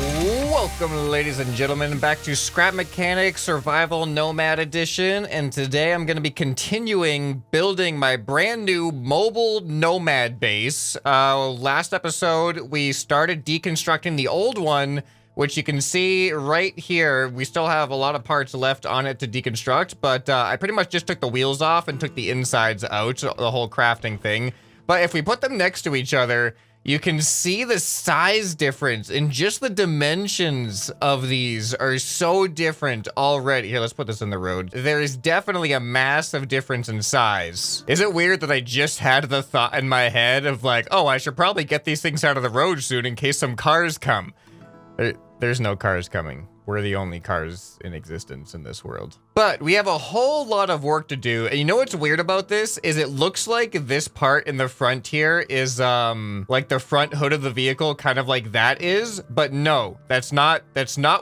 Welcome, ladies and gentlemen, back to Scrap Mechanic Survival Nomad Edition, and today I'm going to be continuing building my brand new mobile Nomad base. Last episode, we started deconstructing the old one, which you can see right here. We still have a lot of parts left on it to deconstruct, but I pretty much just took the wheels off and took the insides out, the whole crafting thing. But if we put them next to each other, you can see the size difference, and just the dimensions of these are so different already. Here, let's put this in the road. There is definitely a massive difference in size. Is it weird that I just had the thought in my head of like, oh, I should probably get these things out of the road soon in case some cars come? There's no cars coming. We're the only cars in existence in this world. But we have a whole lot of work to do. And you know what's weird about this is it looks like this part in the front here is like the front hood of the vehicle, kind of like that is. But no, that's not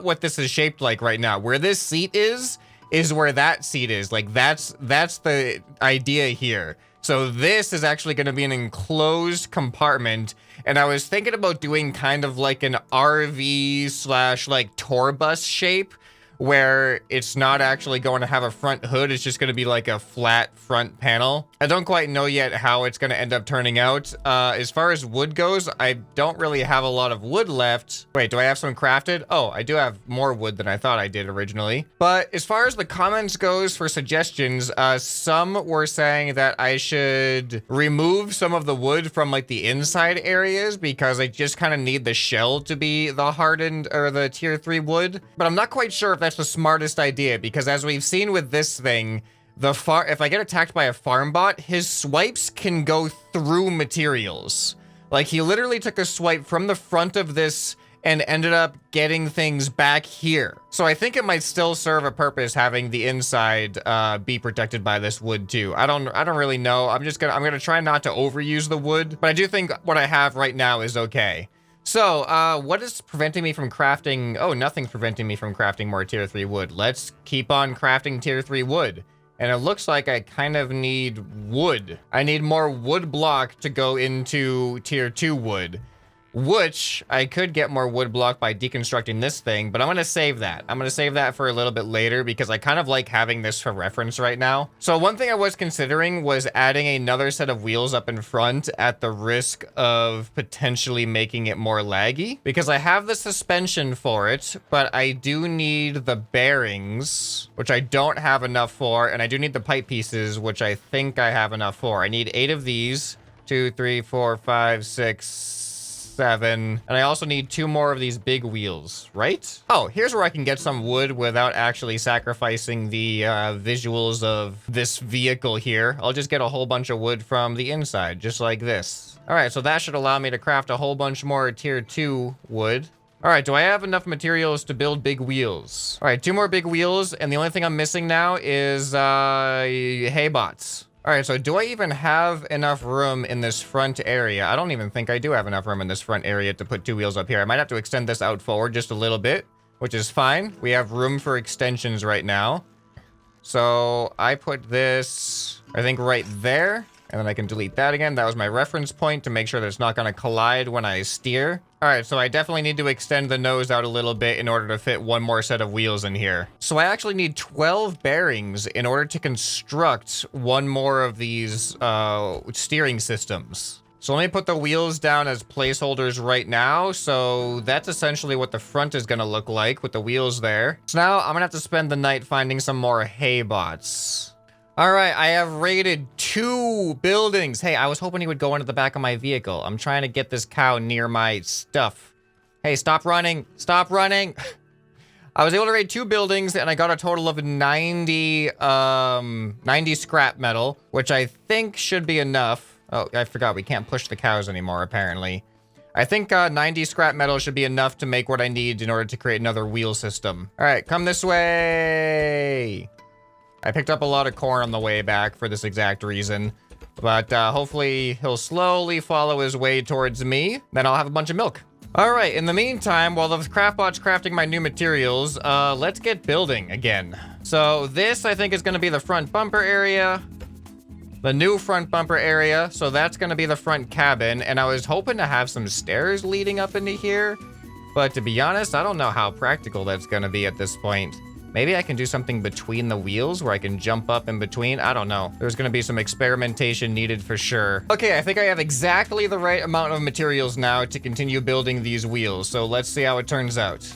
what this is shaped like right now. Where this seat is where that seat is. Like that's the idea here. So this is actually going to be an enclosed compartment, and I was thinking about doing kind of like an RV slash like tour bus shape, where it's not actually going to have a front hood. It's just going to be like a flat front panel. I don't quite know yet how it's going to end up turning out. As far as wood goes, I don't really have a lot of wood left. Wait, do I have some crafted? Oh, I do have more wood than I thought I did originally. But as far as the comments goes for suggestions, some were saying that I should remove some of the wood from like the inside areas because I just kind of need the shell to be the hardened or the tier 3 wood. But I'm not quite sure if that's the smartest idea, because as we've seen with this thing, if I get attacked by a farm bot, his swipes can go through materials. Like, he literally took a swipe from the front of this and ended up getting things back here. So I think it might still serve a purpose having the inside be protected by this wood too. I don't really know. I'm gonna try not to overuse the wood, but I do think what I have right now is okay. So, what is preventing me from crafting? Oh, nothing's preventing me from crafting more tier 3 wood. Let's keep on crafting tier 3 wood. And it looks like I kind of need wood. I need more wood block to go into tier 2 wood, which I could get more wood block by deconstructing this thing, but I'm going to save that. I'm going to save that for a little bit later because I kind of like having this for reference right now. So one thing I was considering was adding another set of wheels up in front at the risk of potentially making it more laggy, because I have the suspension for it, but I do need the bearings, which I don't have enough for, and I do need the pipe pieces, which I think I have enough for. I need 8 of these. 2, 3, 4, 5, 6, 7, and I also need 2 more of these big wheels, right? Oh, here's where I can get some wood without actually sacrificing the visuals of this vehicle here. I'll just get a whole bunch of wood from the inside, just like this. All right, so that should allow me to craft a whole bunch more tier 2 wood. All right, do I have enough materials to build big wheels? All right, 2 more big wheels, and the only thing I'm missing now is hay bots. All right, so do I even have enough room in this front area? I don't even think I do have enough room in this front area to put 2 wheels up here. I might have to extend this out forward just a little bit, which is fine. We have room for extensions right now. So I put this, I think, right there, and then I can delete that again. That was my reference point to make sure that it's not going to collide when I steer. All right, so I definitely need to extend the nose out a little bit in order to fit 1 more set of wheels in here. So I actually need 12 bearings in order to construct 1 more of these steering systems. So let me put the wheels down as placeholders right now. So that's essentially what the front is going to look like with the wheels there. So now I'm going to have to spend the night finding some more hay bots. All right, I have raided 2 buildings. Hey, I was hoping he would go into the back of my vehicle. I'm trying to get this cow near my stuff. Hey, stop running. Stop running. I was able to raid 2 buildings, and I got a total of 90 scrap metal, which I think should be enough. Oh, I forgot we can't push the cows anymore, apparently. I think 90 scrap metal should be enough to make what I need in order to create another wheel system. All right, come this way. I picked up a lot of corn on the way back for this exact reason, but hopefully he'll slowly follow his way towards me. Then I'll have a bunch of milk. All right, in the meantime, while the craftbot's crafting my new materials, let's get building again. So this, I think, is going to be the front bumper area. The new front bumper area, so that's going to be the front cabin, and I was hoping to have some stairs leading up into here. But to be honest, I don't know how practical that's gonna be at this point. Maybe I can do something between the wheels where I can jump up in between. I don't know. There's gonna be some experimentation needed for sure. Okay, I think I have exactly the right amount of materials now to continue building these wheels. So let's see how it turns out.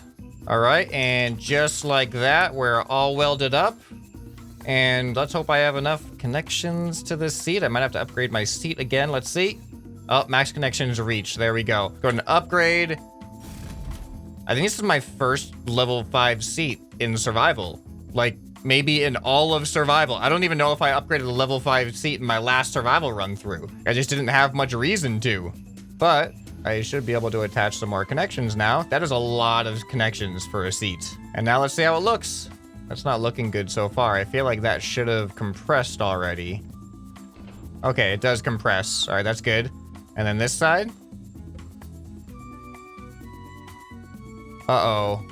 All right, and just like that, we're all welded up. And let's hope I have enough connections to this seat. I might have to upgrade my seat again. Let's see. Oh, max connections reached. There we go. Go to upgrade. I think this is my first level 5 seat in survival. Like, maybe in all of survival. I don't even know if I upgraded a level 5 seat in my last survival run through. I just didn't have much reason to. But I should be able to attach some more connections now. That is a lot of connections for a seat. And now let's see how it looks. That's not looking good so far. I feel like that should have compressed already. Okay, it does compress. All right, that's good. And then this side. Uh-oh.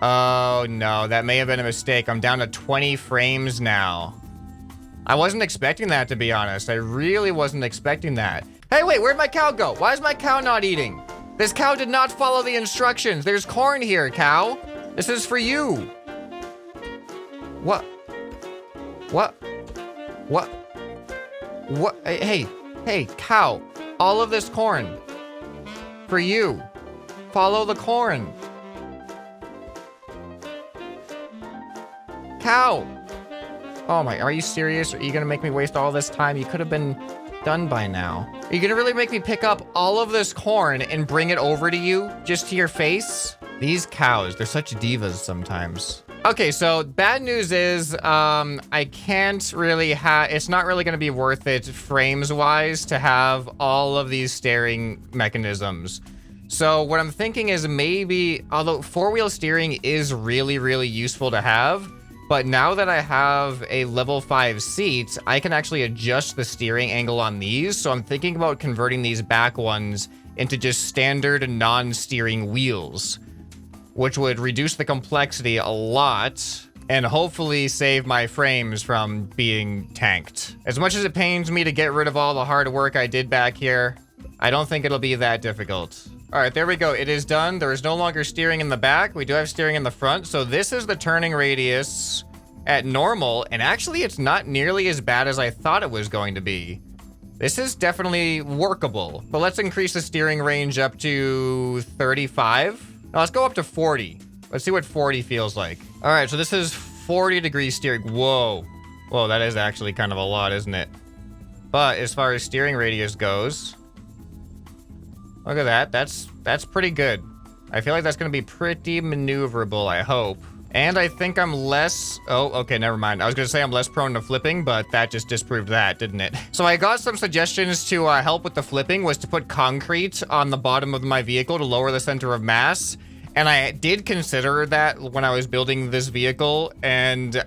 Oh, no, that may have been a mistake. I'm down to 20 frames now. I wasn't expecting that, to be honest. I really wasn't expecting that. Hey, wait, where'd my cow go? Why is my cow not eating? This cow did not follow the instructions. There's corn here, cow. This is for you. What? What? What? What? Hey, cow. All of this corn. For you. Follow the corn. Cow. Oh my, are you serious? Are you gonna make me waste all this time? You could have been done by now. Are you gonna really make me pick up all of this corn and bring it over to you? Just to your face? These cows, they're such divas sometimes. Okay, so bad news is, I can't really it's not really gonna be worth it frames-wise to have all of these steering mechanisms. So what I'm thinking is maybe, although four-wheel steering is really, really useful to have, but now that I have a level 5 seat, I can actually adjust the steering angle on these. So I'm thinking about converting these back ones into just standard non-steering wheels, which would reduce the complexity a lot and hopefully save my frames from being tanked. As much as it pains me to get rid of all the hard work I did back here, I don't think it'll be that difficult. All right, there we go. It is done. There is no longer steering in the back. We do have steering in the front. So this is the turning radius at normal. And actually, it's not nearly as bad as I thought it was going to be. This is definitely workable. But let's increase the steering range up to 35. Now let's go up to 40. Let's see what 40 feels like. All right, so this is 40-degree steering. Whoa. Whoa, that is actually kind of a lot, isn't it? But as far as steering radius goes, look at that. That's pretty good. I feel like that's going to be pretty maneuverable, I hope. And I think I'm less... Oh, okay, never mind. I was going to say I'm less prone to flipping, but that just disproved that, didn't it? So I got some suggestions to help with the flipping, was to put concrete on the bottom of my vehicle to lower the center of mass. And I did consider that when I was building this vehicle, and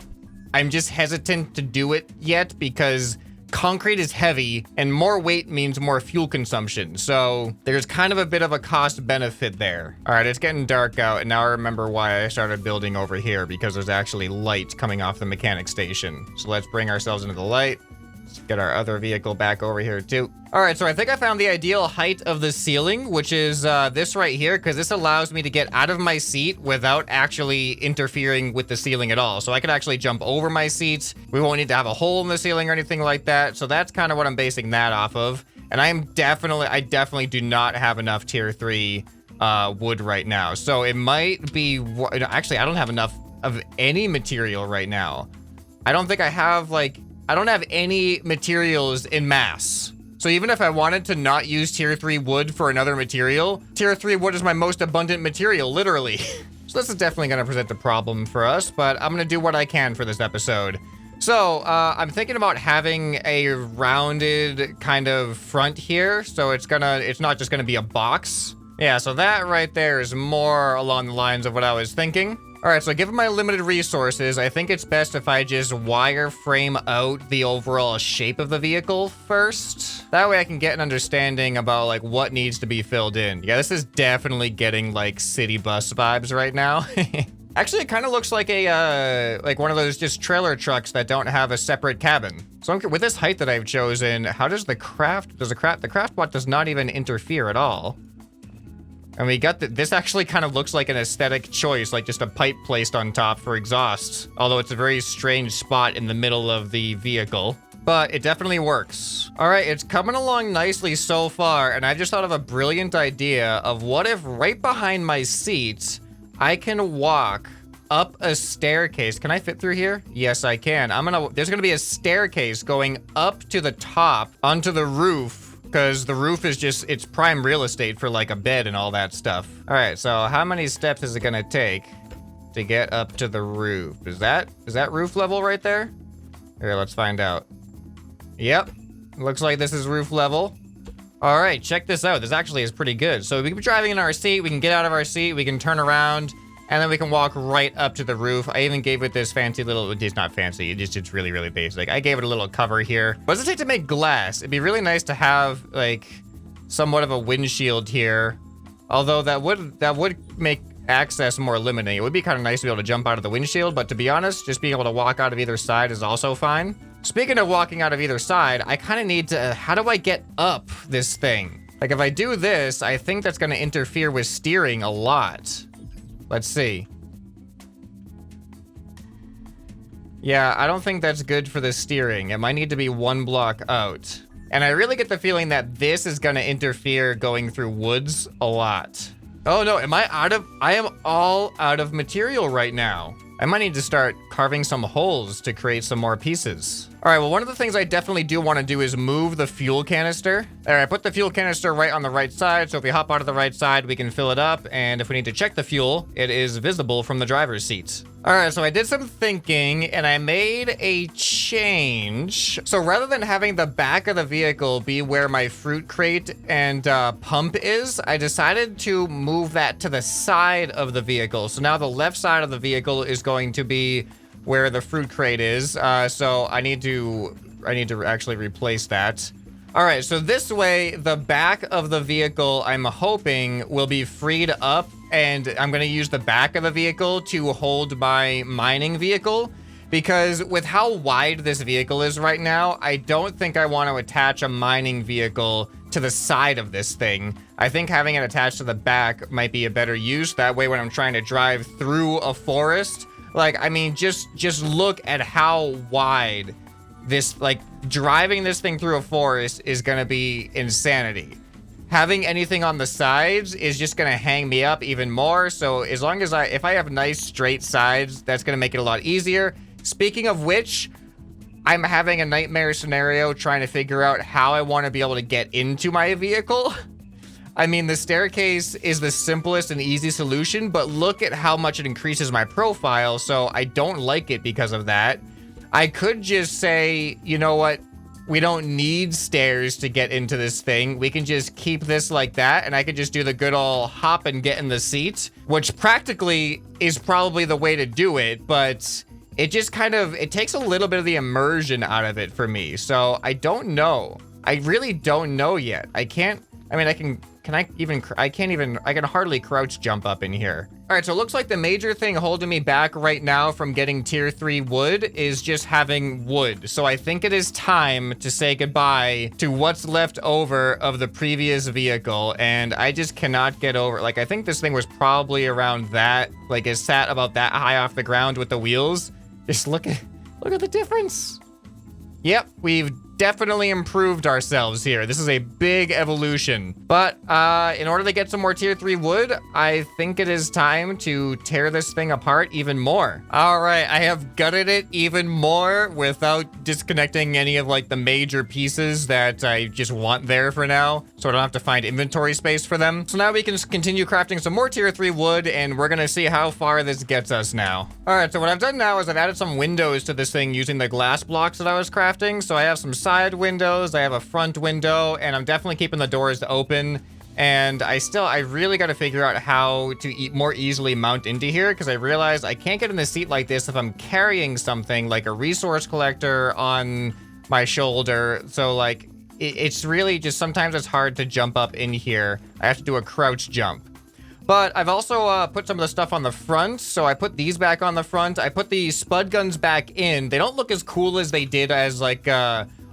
I'm just hesitant to do it yet because concrete is heavy and more weight means more fuel consumption. So there's kind of a bit of a cost benefit there. All right, it's getting dark out and now I remember why I started building over here, because there's actually light coming off the mechanic station. So let's bring ourselves into the light. Let's get our other vehicle back over here too. All right, so I think I found the ideal height of the ceiling, which is this right here, because this allows me to get out of my seat without actually interfering with the ceiling at all. So I can actually jump over my seats. We won't need to have a hole in the ceiling or anything like that. So that's kind of what I'm basing that off of. And I definitely do not have enough tier 3 wood right now. So it might be, actually, I don't have enough of any material right now. I don't think I have I don't have any materials in mass. So even if I wanted to not use tier 3 wood for another material, tier 3 wood is my most abundant material, literally. So this is definitely going to present a problem for us, but I'm going to do what I can for this episode. So I'm thinking about having a rounded kind of front here. So it's not just going to be a box. Yeah, so that right there is more along the lines of what I was thinking. All right, so given my limited resources, I think it's best if I just wireframe out the overall shape of the vehicle first. That way I can get an understanding about what needs to be filled in. Yeah, this is definitely getting city bus vibes right now. Actually, it kind of looks like a one of those just trailer trucks that don't have a separate cabin. So with this height that I've chosen, how does the craft bot does not even interfere at all. And we got this actually kind of looks like an aesthetic choice, like just a pipe placed on top for exhaust. Although it's a very strange spot in the middle of the vehicle. But it definitely works. All right, it's coming along nicely so far, and I just thought of a brilliant idea of what if right behind my seat, I can walk up a staircase. Can I fit through here? Yes, I can. There's gonna be a staircase going up to the top onto the roof, because the roof is just, it's prime real estate for like a bed and all that stuff. All right, so how many steps is it gonna take to get up to the roof? Is that roof level right there? Here, let's find out. Yep, looks like this is roof level. All right, check this out. This actually is pretty good. So we can be driving in our seat, we can get out of our seat, we can turn around, and then we can walk right up to the roof. I even gave it this fancy little, it's not fancy, it's really, really basic. I gave it a little cover here. What does it take to make glass? It'd be really nice to have like somewhat of a windshield here. Although that would make access more limiting. It would be kind of nice to be able to jump out of the windshield, but to be honest, just being able to walk out of either side is also fine. Speaking of walking out of either side, I kind of need to, how do I get up this thing? Like if I do this, I think that's gonna interfere with steering a lot. Let's see. Yeah, I don't think that's good for the steering. It might need to be one block out. And I really get the feeling that this is gonna interfere going through woods a lot. Oh no, I am all out of material right now. I might need to start carving some holes to create some more pieces. All right, well, one of the things I definitely do want to do is move the fuel canister. All right, put the fuel canister right on the right side, so if we hop out of the right side, we can fill it up, and if we need to check the fuel, it is visible from the driver's seat. All right, so I did some thinking, and I made a change. So rather than having the back of the vehicle be where my fruit crate and pump is, I decided to move that to the side of the vehicle. So now the left side of the vehicle is going to be where the fruit crate is. So I need to actually replace that. All right, so this way, the back of the vehicle, I'm hoping, will be freed up, and I'm gonna use the back of the vehicle to hold my mining vehicle, because with how wide this vehicle is right now, I don't think I want to attach a mining vehicle to the side of this thing. I think having it attached to the back might be a better use. That way, when I'm trying to drive through a forest, like, I mean, just look at how wide this, like, driving this thing through a forest is gonna be insanity. Having anything on the sides is just gonna hang me up even more. So as long as if I have nice straight sides, that's gonna make it a lot easier. Speaking of which, I'm having a nightmare scenario trying to figure out how I want to be able to get into my vehicle. I mean, the staircase is the simplest and easy solution, but look at how much it increases my profile, so I don't like it because of that. I could just say, you know what? We don't need stairs to get into this thing. We can just keep this like that, and I could just do the good old hop and get in the seat, which practically is probably the way to do it, but it just kind of, it takes a little bit of the immersion out of it for me. So I don't know. I really don't know yet. I can't, I mean, I can hardly crouch jump up in here. All right, so it looks like the major thing holding me back right now from getting tier 3 wood is just having wood. So I think it is time to say goodbye to what's left over of the previous vehicle. And I just cannot get over, like, I think this thing was probably around that, like it sat about that high off the ground with the wheels. Just look at the difference. Yep, we've definitely improved ourselves here. This is a big evolution. But in order to get some more tier 3 wood, I think it is time to tear this thing apart even more. All right, I have gutted it even more without disconnecting any of like the major pieces that I just want there for now, so I don't have to find inventory space for them. So now we can continue crafting some more tier 3 wood, and we're gonna see how far this gets us now. All right, so what I've done now is I've added some windows to this thing using the glass blocks that I was crafting. So I have some side windows, I have a front window, and I'm definitely keeping the doors open. And I really got to figure out how to more easily mount into here, because I realized I can't get in the seat like this if I'm carrying something like a resource collector on my shoulder. So like, it's really just, sometimes it's hard to jump up in here. I have to do a crouch jump. But I've also put some of the stuff on the front. So I put these back on the front. I put the spud guns back in. They don't look as cool as they did as like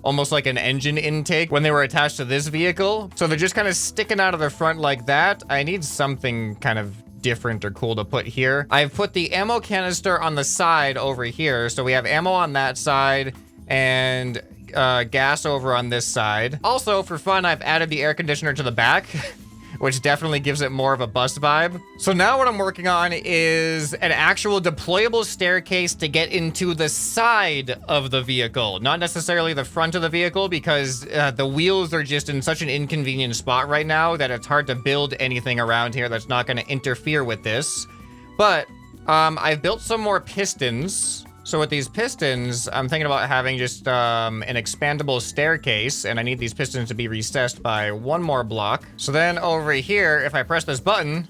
almost like an engine intake when they were attached to this vehicle. So they're just kind of sticking out of the front like that. I need something kind of different or cool to put here. I've put the ammo canister on the side over here. So we have ammo on that side and gas over on this side. Also, for fun, I've added the air conditioner to the back, which definitely gives it more of a bus vibe. So now what I'm working on is an actual deployable staircase to get into the side of the vehicle, not necessarily the front of the vehicle, because the wheels are just in such an inconvenient spot right now that it's hard to build anything around here that's not going to interfere with this. But I've built some more pistons. So with these pistons, I'm thinking about having just an expandable staircase, and I need these pistons to be recessed by one more block. So then over here, if I press this button,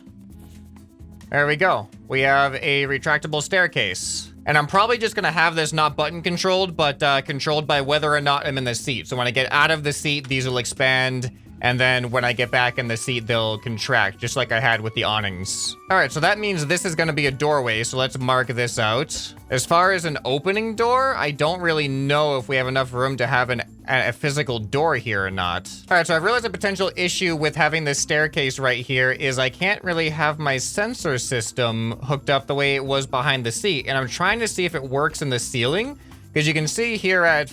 there we go. We have a retractable staircase. And I'm probably just gonna have this not button controlled, but controlled by whether or not I'm in the seat. So when I get out of the seat, these will expand. And then when I get back in the seat, they'll contract, just like I had with the awnings. All right, so that means this is gonna be a doorway, so let's mark this out. As far as an opening door, I don't really know if we have enough room to have a physical door here or not. All right, so I've realized a potential issue with having this staircase right here is I can't really have my sensor system hooked up the way it was behind the seat. And I'm trying to see if it works in the ceiling, because you can see here at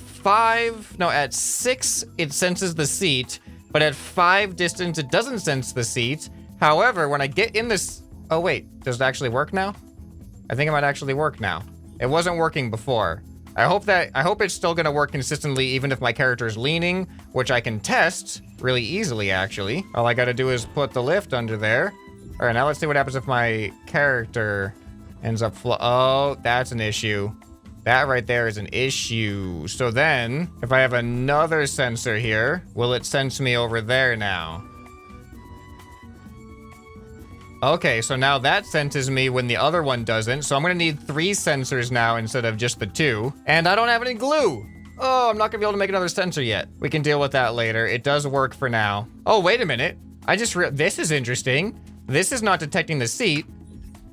6, it senses the seat. But at 5 distance, it doesn't sense the seat. However, when I get in this... Oh, wait. Does it actually work now? I think it might actually work now. It wasn't working before. I hope it's still going to work consistently even if my character is leaning, which I can test really easily, actually. All I got to do is put the lift under there. All right, now let's see what happens if my character ends up... Oh, that's an issue. That right there is an issue. So then, if I have another sensor here, will it sense me over there now? Okay, so now that senses me when the other one doesn't. So I'm gonna need 3 sensors now instead of just the 2. And I don't have any glue. Oh, I'm not gonna be able to make another sensor yet. We can deal with that later. It does work for now. Oh, wait a minute. This is interesting. This is not detecting the seat.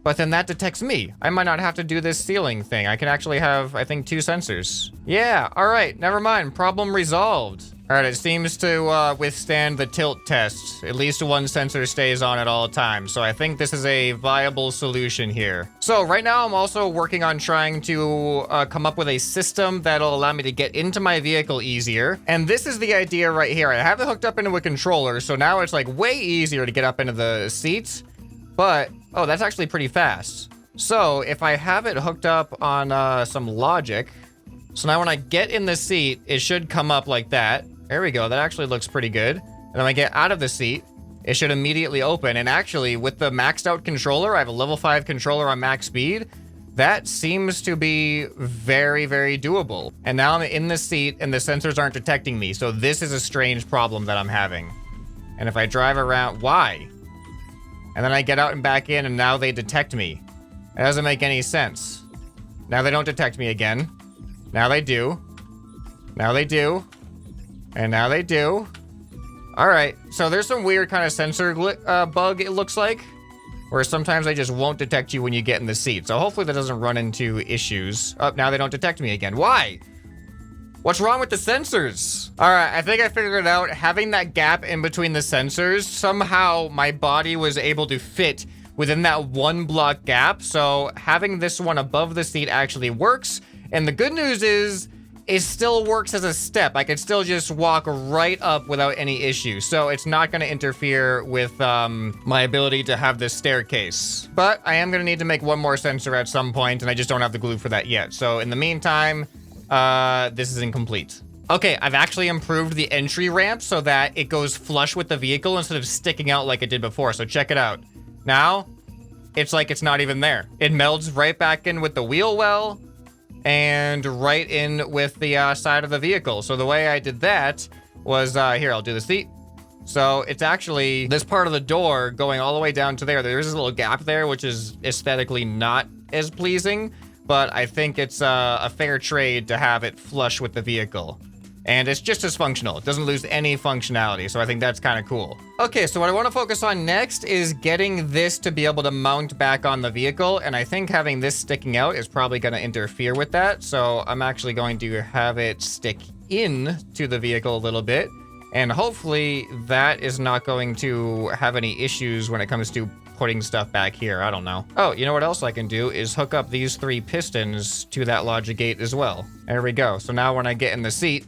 But then that detects me. I might not have to do this ceiling thing. I can actually have, I think, 2 sensors. Yeah, all right, never mind. Problem resolved. All right, it seems to withstand the tilt test. At least 1 sensor stays on at all times. So I think this is a viable solution here. So right now I'm also working on trying to come up with a system that'll allow me to get into my vehicle easier. And this is the idea right here. I have it hooked up into a controller, so now it's like way easier to get up into the seats. But, oh, that's actually pretty fast. So if I have it hooked up on some logic, so now when I get in the seat, it should come up like that. There we go. That actually looks pretty good. And when I get out of the seat, it should immediately open. And actually, with the maxed out controller, I have a level 5 controller on max speed. That seems to be very, very doable. And now I'm in the seat and the sensors aren't detecting me. So this is a strange problem that I'm having. And if I drive around, why? And then I get out and back in, and now they detect me. It doesn't make any sense. Now they don't detect me again. Now they do. Now they do. And now they do. All right, so there's some weird kind of sensor bug, it looks like, where sometimes they just won't detect you when you get in the seat. So hopefully that doesn't run into issues. Oh, now they don't detect me again. Why? What's wrong with the sensors? All right, I think I figured it out. Having that gap in between the sensors, somehow my body was able to fit within that 1 block gap. So having this one above the seat actually works. And the good news is it still works as a step. I could still just walk right up without any issue. So it's not gonna interfere with my ability to have this staircase. But I am gonna need to make 1 more sensor at some point, and I just don't have the glue for that yet. So in the meantime, this is incomplete. Okay, I've actually improved the entry ramp so that it goes flush with the vehicle instead of sticking out like it did before. So check it out. Now, it's like it's not even there. It melds right back in with the wheel well and right in with the side of the vehicle. So the way I did that was, here, I'll do the seat. So it's actually this part of the door going all the way down to there. There's this little gap there, which is aesthetically not as pleasing. But I think it's a fair trade to have it flush with the vehicle. And it's just as functional. It doesn't lose any functionality, so I think that's kind of cool. Okay, so what I want to focus on next is getting this to be able to mount back on the vehicle, and I think having this sticking out is probably going to interfere with that, so I'm actually going to have it stick in to the vehicle a little bit. And hopefully that is not going to have any issues when it comes to putting stuff back here. I don't know. Oh, you know what else I can do is hook up these 3 pistons to that logic gate as well. There we go. So now when I get in the seat,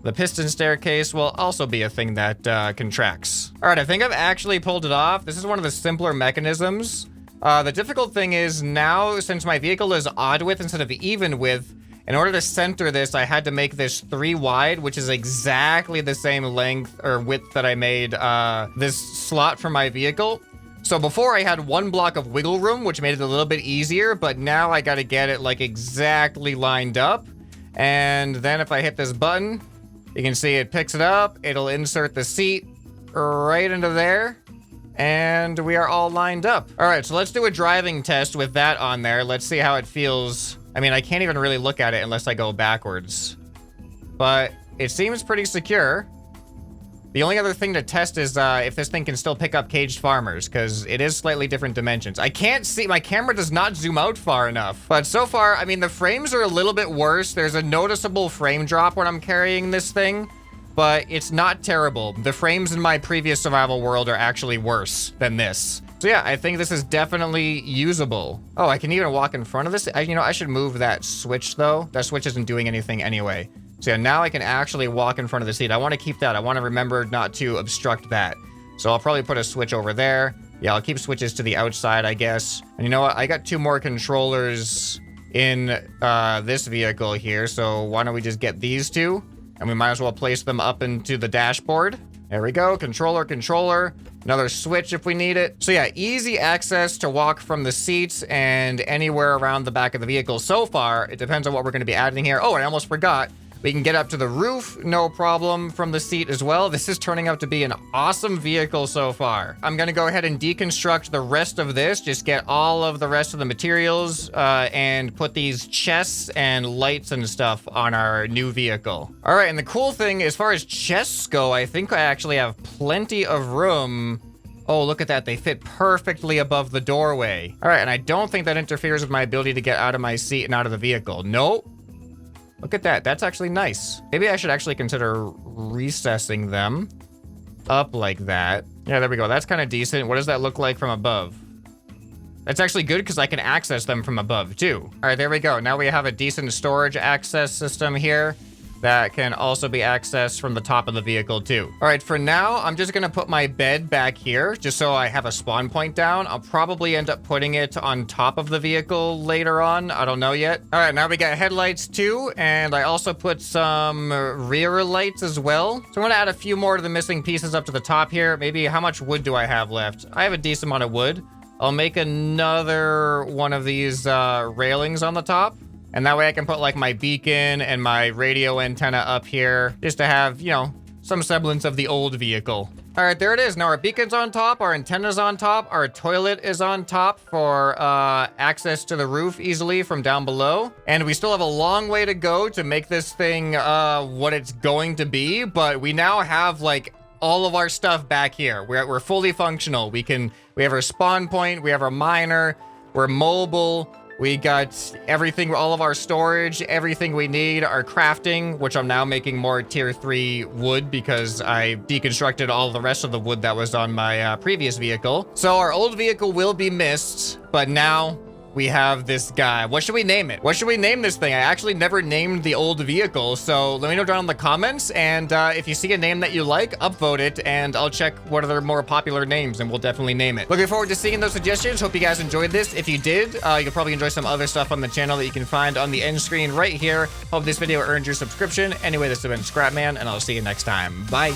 the piston staircase will also be a thing that contracts. All right, I think I've actually pulled it off. This is one of the simpler mechanisms. The difficult thing is now, since my vehicle is odd width instead of even width, in order to center this, I had to make this 3 wide, which is exactly the same length or width that I made this slot for my vehicle. So before I had 1 block of wiggle room, which made it a little bit easier, but now I got to get it like exactly lined up. And then if I hit this button, you can see it picks it up. It'll insert the seat right into there. And we are all lined up. All right, so let's do a driving test with that on there. Let's see how it feels. I mean, I can't even really look at it unless I go backwards. But it seems pretty secure. The only other thing to test is if this thing can still pick up caged farmers, because it is slightly different dimensions. I can't see, my camera does not zoom out far enough. But so far, I mean, the frames are a little bit worse. There's a noticeable frame drop when I'm carrying this thing, but it's not terrible. The frames in my previous survival world are actually worse than this. So yeah, I think this is definitely usable. Oh, I can even walk in front of this. You know, I should move that switch though. That switch isn't doing anything anyway. So yeah, now I can actually walk in front of the seat. I want to keep that. I want to remember not to obstruct that. So I'll probably put a switch over there. Yeah, I'll keep switches to the outside, I guess. And you know what? I got 2 more controllers in this vehicle here. So why don't we just get these 2? And we might as well place them up into the dashboard. There we go. Controller, controller. Another switch if we need it. So yeah, easy access to walk from the seats and anywhere around the back of the vehicle so far. It depends on what we're going to be adding here. Oh, and I almost forgot. We can get up to the roof, no problem, from the seat as well. This is turning out to be an awesome vehicle so far. I'm gonna go ahead and deconstruct the rest of this, just get all of the rest of the materials and put these chests and lights and stuff on our new vehicle. All right, and the cool thing, as far as chests go, I think I actually have plenty of room. Oh, look at that. They fit perfectly above the doorway. All right, and I don't think that interferes with my ability to get out of my seat and out of the vehicle. Nope. Look at that. That's actually nice. Maybe I should actually consider recessing them up like that. Yeah, there we go. That's kind of decent. What does that look like from above? That's actually good because I can access them from above too. All right, there we go. Now we have a decent storage access system here that can also be accessed from the top of the vehicle too. All right, for now, I'm just gonna put my bed back here just so I have a spawn point down. I'll probably end up putting it on top of the vehicle later on. I don't know yet. All right, now we got headlights too, and I also put some rear lights as well. So I'm gonna add a few more of the missing pieces up to the top here. Maybe how much wood do I have left? I have a decent amount of wood. I'll make another one of these railings on the top. And that way I can put like my beacon and my radio antenna up here just to have, you know, some semblance of the old vehicle. All right, there it is. Now our beacon's on top, our antenna's on top, our toilet is on top for access to the roof easily from down below. And we still have a long way to go to make this thing what it's going to be, but we now have like all of our stuff back here. We're fully functional. We have our spawn point, we have our miner, we're mobile. We got everything, all of our storage, everything we need, our crafting, which I'm now making more tier 3 wood because I deconstructed all the rest of the wood that was on my previous vehicle. So our old vehicle will be missed, but now we have this guy. What should we name it? What should we name this thing? I actually never named the old vehicle, so let me know down in the comments, and if you see a name that you like, upvote it, and I'll check what are the more popular names, and we'll definitely name it. Looking forward to seeing those suggestions. Hope you guys enjoyed this. If you did, you'll probably enjoy some other stuff on the channel that you can find on the end screen right here. Hope this video earned your subscription. Anyway, this has been ScrapMan, and I'll see you next time. Bye.